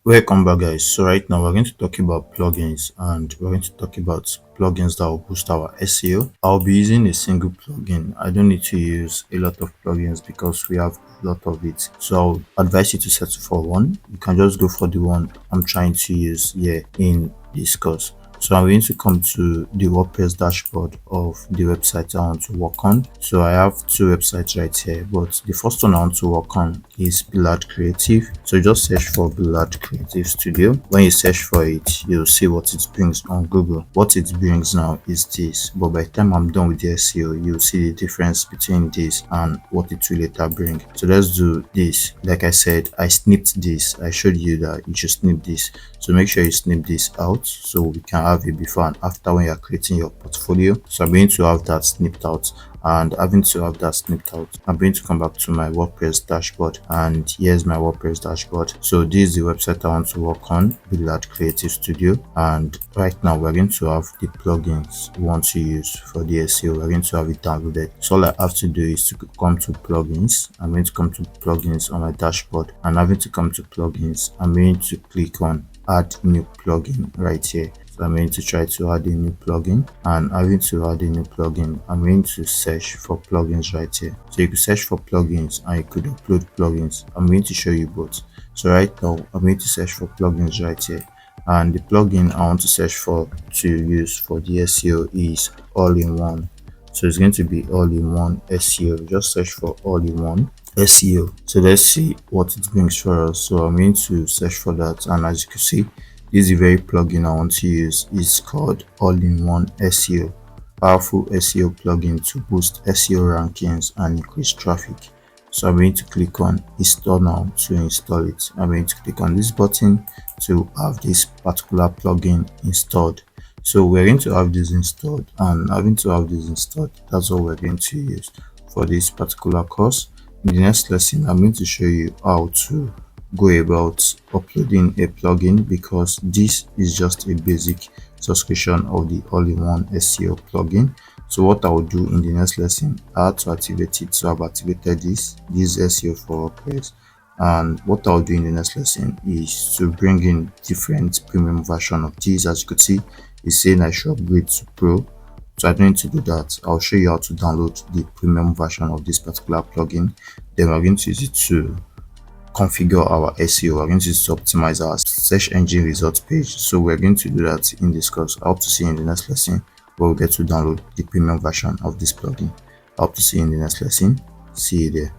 Welcome back, guys. So right now we're going to talk about plugins, and we're going to talk about plugins that will boost our SEO. I'll be using a single plugin. I don't need to use a lot of plugins because we have a lot of it. So I'll advise you to settle for one. You can just go for the one I'm trying to use here in this course. So I'm going to come to the WordPress dashboard of the website I want to work on. So I have two websites right here, but the first one I want to work on is Billard Creative. So just search for Billard Creative Studio. When you search for it, you'll see what it brings on Google. What it brings now is this, but by the time I'm done with the SEO, you'll see the difference between this and what it will later bring. So let's do this. Like I said, I snipped this. I showed you that you should snip this. So make sure you snip this out so we can have a before and after when you're creating your portfolio. So I'm going to have that snipped out, and having to have that snipped out, I'm going to come back to my WordPress dashboard, and here's my WordPress dashboard. So this is the website I want to work on, Billard Creative Studio, and right now we're going to have the plugins we want to use for the SEO. We're going to have it downloaded. So all I have to do is to come to plugins. I'm going to come to plugins on my dashboard, and having to come to plugins, I'm going to click on add new plugin right here. So I'm going to try to add a new plugin, and having to add a new plugin, I'm going to search for plugins right here. So you could search for plugins and you could upload plugins. I'm going to show you both. So right now I'm going to search for plugins right here, and the plugin I want to search for to use for the SEO is all-in-one. So it's going to be all-in-one SEO. Just search for all-in-one SEO. So let's see what it brings for us. So I'm going to search for that, and as you can see, this is the very plugin I want to use. It's called all-in-one SEO, powerful SEO plugin to boost SEO rankings and increase traffic. So I'm going to click on install now to install it. I'm going to click on this button to have this particular plugin installed. So we're going to have this installed, and having to have this installed, that's what we're going to use for this particular course. In the next lesson, I'm going to show you how to go about uploading a plugin, because this is just a basic subscription of the all-in-one SEO plugin. So what I will do in the next lesson, I had to activate it. So I've activated this SEO for WordPress, and what I'll do in the next lesson is to bring in different premium version of this. As you could see, it's saying I should upgrade to Pro. So I don't need to do that. I'll show you how to download the premium version of this particular plugin. Then we're going to use it to configure our SEO. We're going to use it to optimize our search engine results page. So we're going to do that in this course. I hope to see you in the next lesson where we'll get to download the premium version of this plugin. I hope to see you in the next lesson. See you there.